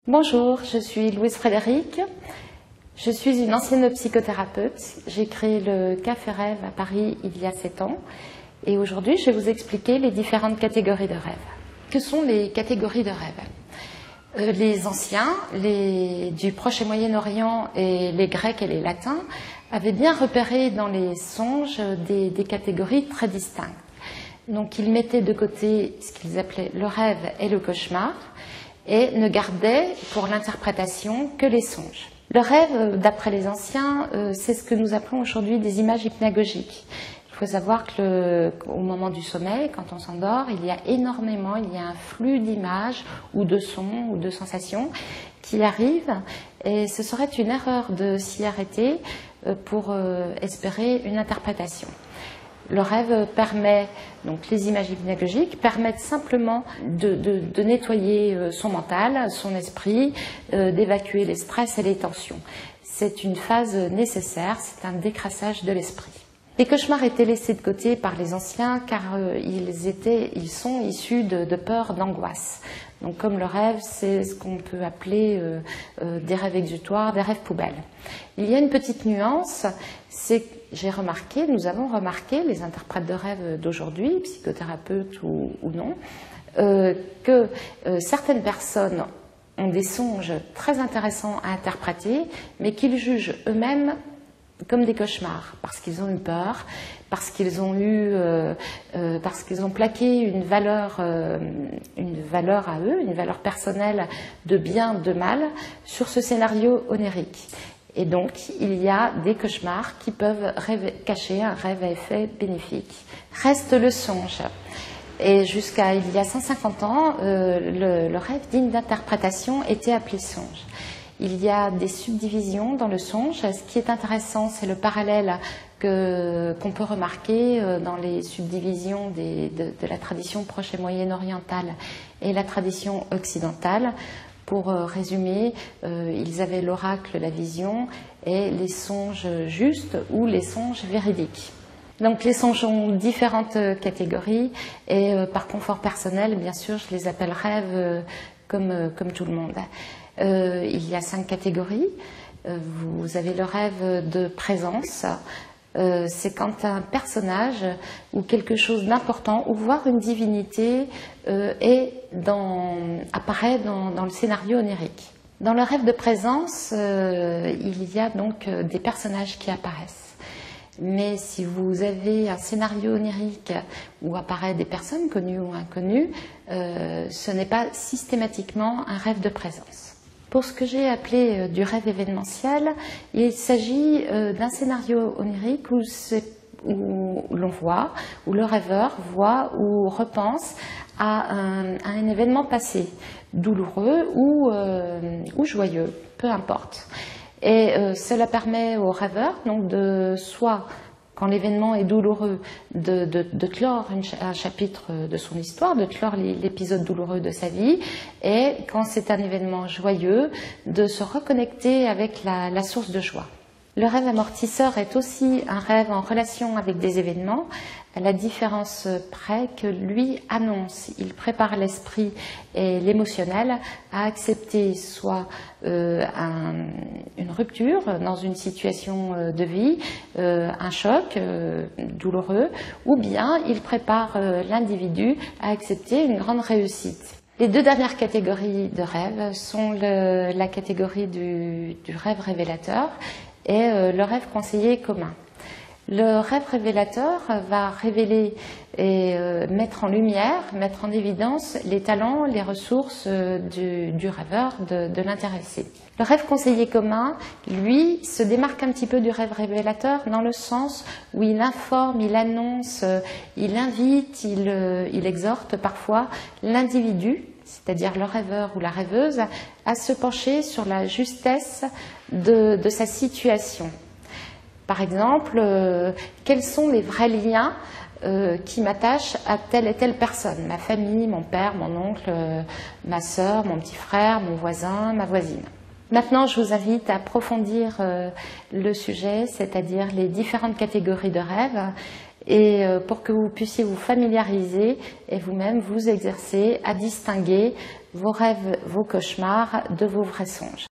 Bonjour, je suis Louise Frédéric. Je suis une ancienne psychothérapeute. J'ai créé le Café Rêve à Paris il y a 7 ans. Et aujourd'hui, je vais vous expliquer les différentes catégories de rêves. Que sont les catégories de rêves? Les anciens, du Proche et Moyen-Orient et les Grecs et les Latins avaient bien repéré dans les songes des catégories très distinctes. Donc ils mettaient de côté ce qu'ils appelaient le rêve et le cauchemar, et ne gardaient pour l'interprétation que les songes. Le rêve, d'après les anciens, c'est ce que nous appelons aujourd'hui des images hypnagogiques. Il faut savoir qu'au moment du sommeil, quand on s'endort, il y a un flux d'images ou de sons ou de sensations qui arrivent, et ce serait une erreur de s'y arrêter pour espérer une interprétation. Le rêve permet, donc les images hypnagogiques permettent simplement de nettoyer son mental, son esprit, d'évacuer les stress et les tensions. C'est une phase nécessaire, c'est un décrassage de l'esprit. Les cauchemars étaient laissés de côté par les anciens car ils sont issus de peurs, d'angoisse. Donc comme le rêve, c'est ce qu'on peut appeler des rêves exutoires, des rêves poubelles. Il y a une petite nuance, c'est nous avons remarqué, les interprètes de rêve d'aujourd'hui, psychothérapeutes ou non, que certaines personnes ont des songes très intéressants à interpréter, mais qu'ils jugent eux-mêmes comme des cauchemars, parce qu'ils ont eu peur, parce qu'ils ont plaqué une valeur à eux, une valeur personnelle de bien, de mal, sur ce scénario onirique. Et donc, il y a des cauchemars qui peuvent cacher un rêve à effet bénéfique. Reste le songe. Et jusqu'à il y a 150 ans, le rêve digne d'interprétation était appelé songe. Il y a des subdivisions dans le songe. Ce qui est intéressant, c'est le parallèle qu'on peut remarquer dans les subdivisions de la tradition proche et moyen-orientale et la tradition occidentale. Pour résumer, ils avaient l'oracle, la vision, et les songes justes ou les songes véridiques. Donc les songes ont différentes catégories, et par confort personnel, bien sûr, je les appelle rêves comme tout le monde. Il y a 5 catégories. Vous avez le rêve de présence. C'est quand un personnage ou quelque chose d'important, ou voire une divinité, apparaît dans le scénario onirique. Dans le rêve de présence, il y a donc des personnages qui apparaissent. Mais si vous avez un scénario onirique où apparaissent des personnes connues ou inconnues, ce n'est pas systématiquement un rêve de présence. Pour ce que j'ai appelé du rêve événementiel, il s'agit d'un scénario onirique où l'on voit, où le rêveur voit ou repense à un événement passé, douloureux ou joyeux, peu importe. Et cela permet au rêveur donc soit quand l'événement est douloureux, de clore un chapitre de son histoire, de clore l'épisode douloureux de sa vie, et quand c'est un événement joyeux, de se reconnecter avec la source de joie. Le rêve amortisseur est aussi un rêve en relation avec des événements, à la différence près que lui annonce, il prépare l'esprit et l'émotionnel à accepter soit une rupture dans une situation de vie, un choc douloureux, ou bien il prépare l'individu à accepter une grande réussite. Les 2 dernières catégories de rêves sont la catégorie du rêve révélateur et le rêve conseillé commun. Le rêve révélateur va révéler et mettre en lumière, mettre en évidence les talents, les ressources du rêveur, de l'intéressé. Le rêve conseillé commun, lui, se démarque un petit peu du rêve révélateur dans le sens où il informe, il annonce, il invite, il exhorte parfois l'individu, c'est-à-dire le rêveur ou la rêveuse, à se pencher sur la justesse de sa situation. Par exemple, quels sont les vrais liens qui m'attachent à telle et telle personne, ma famille, mon père, mon oncle, ma sœur, mon petit frère, mon voisin, ma voisine. Maintenant, je vous invite à approfondir le sujet, c'est-à-dire les différentes catégories de rêves, et pour que vous puissiez vous familiariser et vous-même vous exercer à distinguer vos rêves, vos cauchemars de vos vrais songes.